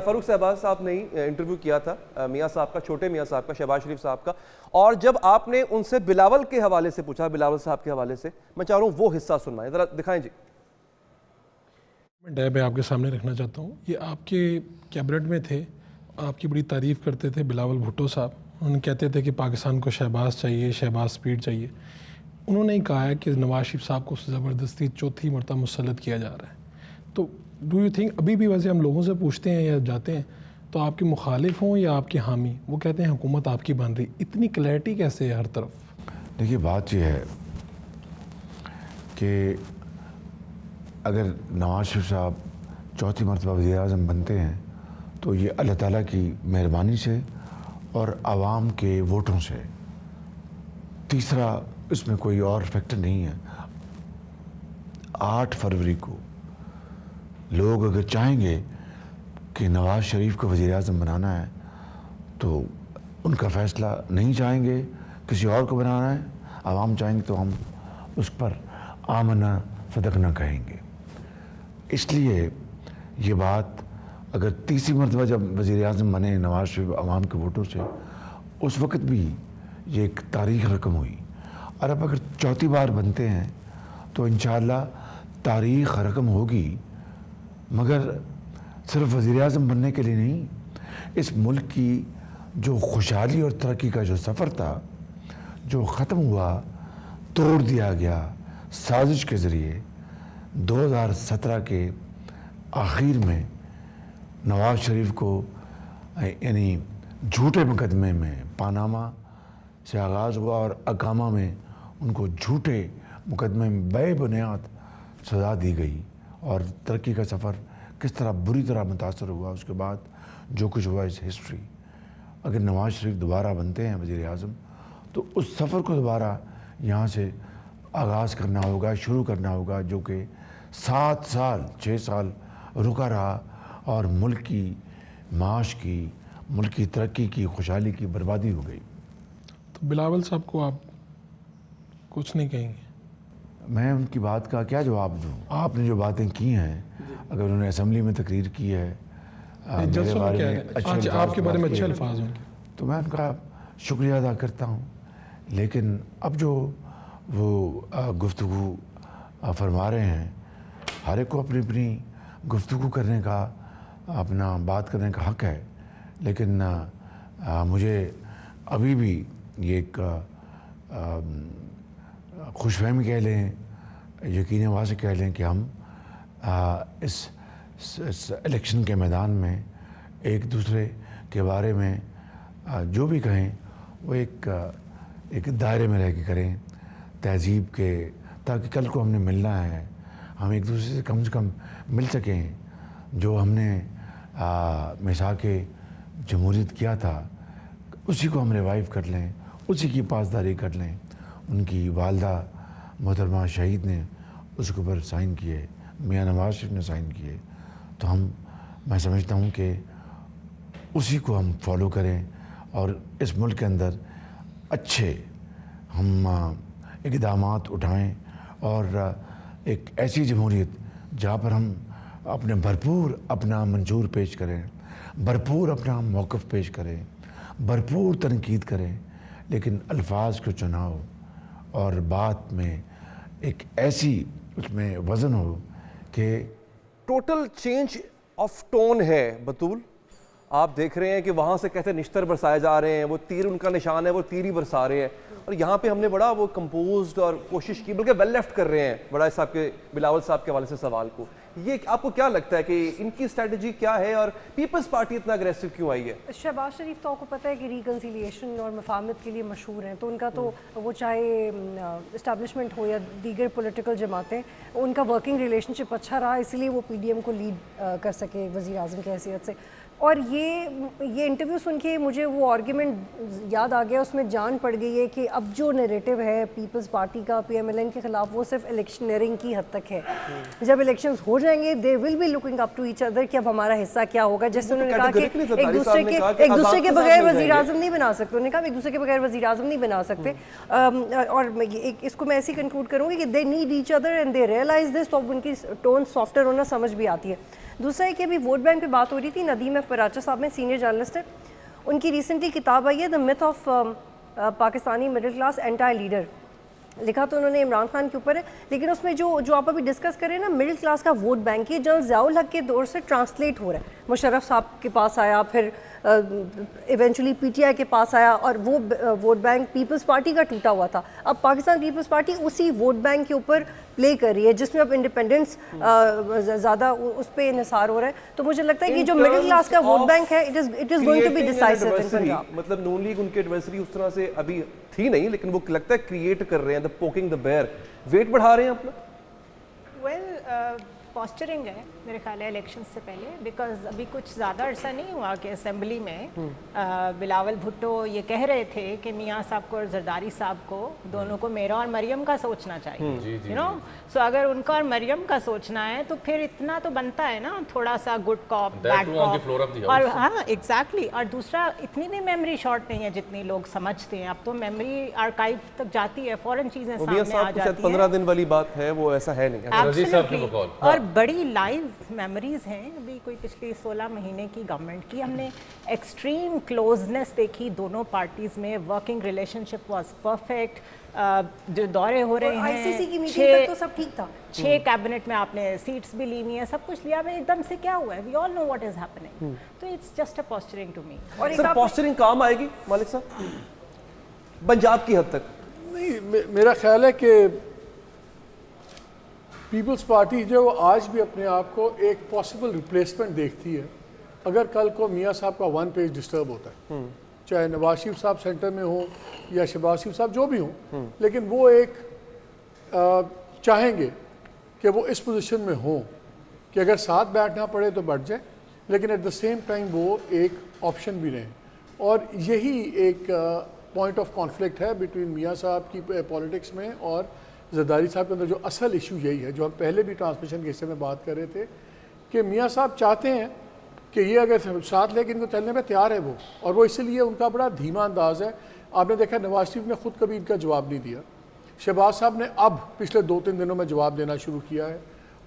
فاروق شہباز صاحب نے انٹرویو کیا تھا میاں صاحب کا, چھوٹے میاں صاحب کا, شہباز شریف صاحب کا, اور جب آپ نے ان سے بلاول کے حوالے سے پوچھا, بلاول صاحب کے حوالے سے, میں چاہ رہا ہوں وہ حصہ سنوائیں, ذرا دکھائیں جی. میں ڈیب آپ کے سامنے رکھنا چاہتا ہوں. یہ آپ کے کیبنٹ میں تھے, آپ کی بڑی تعریف کرتے تھے بلاول بھٹو صاحب. انہوں کہتے تھے کہ پاکستان کو شہباز چاہیے, شہباز سپیڈ چاہیے. انہوں نے کہا ہے کہ نواز شریف صاحب کو زبردستی چوتھی مرتبہ مسلط کیا جا رہا ہے. تو ڈو یو تھنک, ابھی بھی ویسے ہم لوگوں سے پوچھتے ہیں یا جاتے ہیں تو آپ کے مخالف ہوں یا آپ کے حامی, وہ کہتے ہیں حکومت آپ کی بن رہی. اتنی کلیئرٹی کیسے ہے ہر طرف؟ دیکھیے بات یہ ہے کہ اگر نواز شریف صاحب چوتھی مرتبہ وزیر اعظم بنتے ہیں تو یہ اللہ تعالیٰ کی مہربانی سے اور عوام کے ووٹوں سے. تیسرا اس میں کوئی اور فیکٹر نہیں ہے. 8 فروری کو لوگ اگر چاہیں گے کہ نواز شریف کو وزیر اعظم بنانا ہے تو ان کا فیصلہ نہیں چاہیں گے کسی اور کو بنانا ہے, عوام چاہیں گے تو ہم اس پر آمنا صدقنا کہیں گے. اس لیے یہ بات اگر تیسری مرتبہ جب وزیر اعظم بنے نواز شریف عوام کے ووٹوں سے, اس وقت بھی یہ ایک تاریخ رقم ہوئی. اور اب اگر چوتھی بار بنتے ہیں تو انشاءاللہ تاریخ رقم ہوگی, مگر صرف وزیر اعظم بننے کے لیے نہیں. اس ملک کی جو خوشحالی اور ترقی کا جو سفر تھا, جو ختم ہوا, توڑ دیا گیا سازش کے ذریعے 2017 کے آخر میں نواز شریف کو یعنی جھوٹے مقدمے میں پاناما سے آغاز ہوا اور اقامہ میں ان کو جھوٹے مقدمے میں بے بنیاد سزا دی گئی, اور ترقی کا سفر کس طرح بری طرح متاثر ہوا. اس کے بعد جو کچھ ہوا اس ہسٹری. اگر نواز شریف دوبارہ بنتے ہیں وزیر اعظم تو اس سفر کو دوبارہ یہاں سے آغاز کرنا ہوگا, شروع کرنا ہوگا, جو کہ 7 سال 6 سال رکا رہا اور ملک کی معاش کی, ملک کی ترقی کی, خوشحالی کی بربادی ہو گئی. تو بلاول صاحب کو آپ کچھ نہیں کہیں گے؟ میں ان کی بات کا کیا جواب دوں؟ آپ نے جو باتیں کی ہیں, اگر انہوں نے اسمبلی میں تقریر کی ہے میرے بارے میں آپ کے بارے میں اچھے الفاظ ہیں تو میں ان کا شکریہ ادا کرتا ہوں. لیکن اب جو وہ گفتگو فرما رہے ہیں, ہر ایک کو اپنی اپنی گفتگو کرنے کا, اپنا بات کرنے کا حق ہے. لیکن مجھے ابھی بھی یہ ایک خوش فہمی کہہ لیں, یقین واضح کہہ لیں کہ ہم اس الیکشن کے میدان میں ایک دوسرے کے بارے میں جو بھی کہیں وہ ایک دائرے میں رہ کے کریں, تہذیب کے, تاکہ کل کو ہم نے ملنا ہے ہم ایک دوسرے سے کم مل سکیں. جو ہم نے میثاق جمہوریت کیا تھا اسی کو ہم ریوائیو کر لیں, اسی کی پاسداری کر لیں. ان کی والدہ محترمہ شہید نے اس کے اوپر سائن کیے, میاں نواز شریف نے سائن کیے, تو میں سمجھتا ہوں کہ اسی کو ہم فالو کریں اور اس ملک کے اندر اچھے ہم اقدامات اٹھائیں, اور ایک ایسی جمہوریت جہاں پر ہم اپنے بھرپور اپنا منشور پیش کریں, بھرپور اپنا موقف پیش کریں, بھرپور تنقید کریں, لیکن الفاظ کو چناؤ اور بات میں ایک ایسی اس میں وزن ہو کہ ٹوٹل چینج آف ٹون ہے. بطول آپ دیکھ رہے ہیں کہ وہاں سے کیسے نشتر برسائے جا رہے ہیں, وہ تیر ان کا نشان ہے, وہ تیر ہی برسا رہے ہیں, اور یہاں پہ ہم نے بڑا وہ کمپوزڈ اور کوشش کی, بلکہ ویل لیفٹ کر رہے ہیں بڑا صاحب کے, بلاول صاحب کے حوالے سے سوال کو. یہ آپ کو کیا لگتا ہے کہ ان کی اسٹریٹجی کیا ہے اور پیپلز پارٹی اتنا اگریسو کیوں آئی ہے؟ شہباز شریف تو آپ کو پتہ ہے کہ ریکنسیلیشن اور مفاہمت کے لیے مشہور ہیں, تو ان کا تو وہ چاہے اسٹیبلشمنٹ ہو یا دیگر پولیٹیکل جماعتیں, ان کا ورکنگ ریلیشن شپ اچھا رہا, اس لیے وہ پی ڈی ایم کو لیڈ کر سکے وزیر اعظم کی حیثیت سے. اور یہ انٹرویو سن کے مجھے وہ آرگیومنٹ یاد آ گیا, اس میں جان پڑ گئی ہے کہ اب جو نیریٹو ہے پیپلز پارٹی کا پی ایم ایل این کے خلاف وہ صرف الیکشنئرنگ کی حد تک ہے. جب الیکشنز ہو جائیں گے they will be looking up to each other کہ اب ہمارا حصہ کیا ہوگا. جیسے انہوں نے کہا کہ ایک دوسرے کے بغیر وزیر اعظم نہیں بنا سکتے, انہوں نے کہا ایک دوسرے کے بغیر وزیر اعظم نہیں بنا سکتے. اور اس کو میں ایسے کنکلوڈ کروں گی کہ they need each other and they realize this, تو ان کی ٹون سافٹر ہونا سمجھ بھی آتی ہے. دوسرا ہے کہ ابھی ووٹ بینک پہ بات ہو رہی تھی, ندیم ایف پراچا صاحب میں سینئر جرنلسٹ ہے, ان کی ریسنٹلی کتاب آئی ہے the myth of Pakistani middle class entitled leader. لکھا تو انہوں نے عمران خان کے اوپر ہے, لیکن اس میں جو آپ ابھی ڈسکس کریں نا مڈل کلاس کا ووٹ بینک, یہ جنرل ضیاء الحق کے دور سے ٹرانسلیٹ ہو رہا ہے. مشرف صاحب کے پاس آیا, پھر ایونچولی پی ٹی آئی کے پاس آیا, اور وہ ووٹ بینک پیپلز پارٹی کا ٹوٹا ہوا تھا. اب پاکستان پیپلز پارٹی اسی ووٹ بینک کے اوپر پلے کر رہی ہے, جس میں اب انڈیپینڈنس زیادہ اس پہ انحصار ہو رہا ہے. تو مجھے لگتا ہے کہ جو مڈل کلاس کا ووٹ بینک ہے it is going to be decisive in Punjab. مطلب نون لیگ ان کے ایڈورسری اس طرح سے ابھی تھی نہیں, لیکن وہ لگتا ہے کریٹ کر رہے ہیں, دا پوکنگ دا بیئر, ویٹ بڑھا رہے ہیں اپنا. ویل پوسچرنگ ہے میرے خیال ہے الیکشن سے پہلے, بیکاز ابھی کچھ زیادہ عرصہ نہیں ہوا کہ اسمبلی میں بلاول بھٹو یہ کہہ رہے تھے کہ میاں صاحب کو اور زرداری صاحب کو دونوں کو میرا اور مریم کا سوچنا چاہیے, یو نو. سو اگر ان کا اور مریم کا سوچنا ہے تو پھر اتنا تو بنتا ہے نا, تھوڑا سا گڈ کاپ بیڈ کاپ. اور ہاں ایگزیکٹلی, اور دوسرا اتنی بھی میموری شارٹ نہیں ہے جتنی لوگ سمجھتے ہیں. اب تو میموری آرکائیو تک جاتی ہے, فوراً چیزیں سامنے آ جاتی ہیں. 15 دن والی بات ہے, وہ ایسا ہے نہیں. اور بڑی لائیو میموریز ہیں ابھی کوئی پچھلی 16 مہینے کی گورنمنٹ کی. ہم نے ایکسٹریم کلوزنس دیکھی دونوں پارٹیز میں, working relation ship was perfect. جو دورے ہو رہے ہیں, ICC کی میٹنگ تک تو سب ٹھیک تھا, 6 کیبنٹ میں آپ نے سیٹس بھی لی ہوئی ہیں, سب کچھ لیا. ایک دم سے کیا ہوا ہے, we all know what is happening. تو it's just a posturing to me. Sir posturing کام آئے گی مالک صاحب پنجاب کی حد تک؟ نہیں, میرا خیال ہے کہ پیپلز پارٹی جو وہ آج بھی اپنے آپ کو ایک پاسبل ریپلیسمنٹ دیکھتی ہے اگر کل کو میاں صاحب کا 1 پیج ڈسٹرب ہوتا ہے, چاہے نواز شریف صاحب سینٹر میں ہوں یا شہباز شریف صاحب جو بھی ہوں. لیکن وہ ایک چاہیں گے کہ وہ اس پوزیشن میں ہوں کہ اگر ساتھ بیٹھنا پڑے تو بیٹھ جائے, لیکن ایٹ دا سیم ٹائم وہ ایک آپشن بھی رہیں. اور یہی ایک پوائنٹ آف کانفلکٹ ہے بٹوین میاں صاحب کی پولیٹکس میں اور زرداری صاحب کے اندر. جو اصل ایشو یہی ہے جو ہم پہلے بھی ٹرانسمیشن کے حصے میں بات کر رہے تھے کہ میاں صاحب چاہتے ہیں کہ یہ اگر ساتھ لے کے ان کو چلنے میں تیار ہے وہ, اور وہ اسی لیے ان کا بڑا دھیما انداز ہے. آپ نے دیکھا نواز شریف نے خود کبھی ان کا جواب نہیں دیا, شہباز صاحب نے اب پچھلے 2-3 دنوں میں جواب دینا شروع کیا ہے.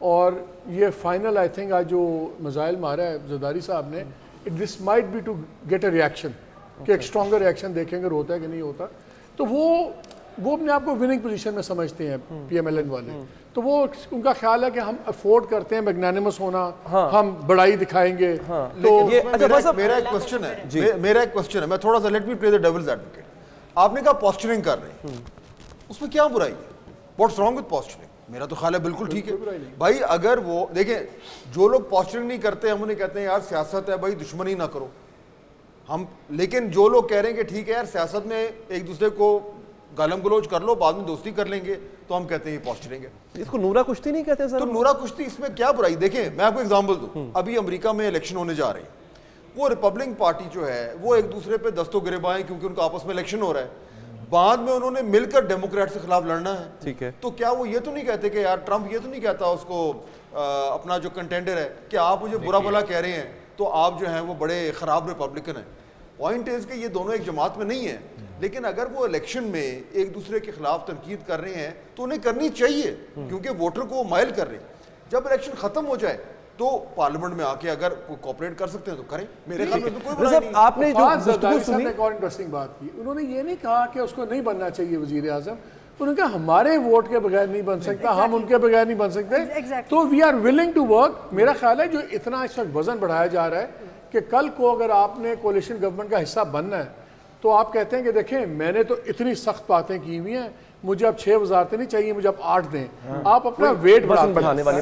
اور یہ فائنل آئی تھنک آج جو میزائل مارا ہے زرداری صاحب نے, this might be to get a reaction, کہ ایک اسٹرانگر ریئیکشن دیکھیں اگر ہوتا ہے کہ نہیں ہوتا. تو وہ اپنے آپ کو وننگ پوزیشن میں سمجھتے ہیں پی ایم ایل این والے. تو وہ ان کا خیال ہے کہ ہم افورڈ کرتے ہیں میگنانیمس ہونا, ہم بڑائی دکھائیں گے. تو میرا ایک کوسچن ہے, میں تھوڑا سا لیٹ می پلے دی ڈیولز ایڈوکیٹ. آپ نے کہا پوسچرنگ کر رہے ہیں, اس میں کیا برائی ہے؟ What's wrong with posturing? میرا تو خیال ہے بالکل ٹھیک ہے بھائی. اگر وہ دیکھیں جو لوگ پوسچرنگ نہیں کرتے ہم انہیں کہتے ہیں یار سیاست ہے بھائی, دشمنی نہ کرو ہم. لیکن جو لوگ کہہ رہے ہیں کہ ٹھیک ہے یار سیاست میں ایک دوسرے کو گالم گلوچ کر لو, بعد میں دوستی کر لیں گے, تو ہم کہتے ہیں یہ پوسچرنگ ہے. اس کو نورا کشتی نہیں کہتے سر؟ تو نورا کشتی اس میں کیا برائی؟ دیکھیں میں آپ کو ایگزامپل دوں, ابھی امریکہ میں الیکشن ہونے جا رہے ہیں, وہ ریپبلکن پارٹی جو ہے وہ ایک دوسرے پہ دست و گریباں ہیں کیونکہ ان کا آپس میں الیکشن ہو رہا ہے, بعد میں انہوں نے مل کر ڈیموکریٹ کے خلاف لڑنا ہے. ٹھیک ہے, تو کیا وہ یہ تو نہیں کہتے کہ یار ٹرمپ یہ تو نہیں کہتا اس کو اپنا جو کنٹینڈر ہے کہ آپ مجھے برا بھلا کہہ رہے ہیں تو آپ جو ہیں وہ بڑے خراب ریپبلکن ہیں. پوائنٹ از کہ یہ دونوں ایک جماعت میں نہیں ہیں, لیکن اگر وہ الیکشن میں ایک دوسرے کے خلاف تنقید کر رہے ہیں تو انہیں کرنی چاہیے کیونکہ ووٹر کو وہ مائل کر رہے ہیں. جب الیکشن ختم ہو جائے تو پارلیمنٹ میں آ کے اگر کوپریٹ کر سکتے ہیں تو کریں, میرے خیال میں تو کوئی برائی نہیں. آپ نے جو گفتگو سنی, ایک اور انٹرسٹنگ بات کی, انہوں نے یہ نہیں کہا کہ اس کو نہیں بننا چاہیے وزیر اعظم, انہوں نے کہا ہمارے ووٹ کے بغیر نہیں بن سکتا, ہم ان کے بغیر نہیں بن سکتے, تو we are willing to work. میرا خیال ہے جو اتنا اس وقت وزن بڑھایا جا رہا ہے کہ کل کو اگر آپ نے کولیشن گورنمنٹ کا حصہ بننا ہے تو آپ کہتے ہیں کہ دیکھیں میں نے تو اتنی سخت باتیں کی ہوئی ہیں, مجھے اب 6 وزارتیں نہیں چاہیے, مجھے اب 8 دیں. آپ اپنا ویٹ بڑھانے والی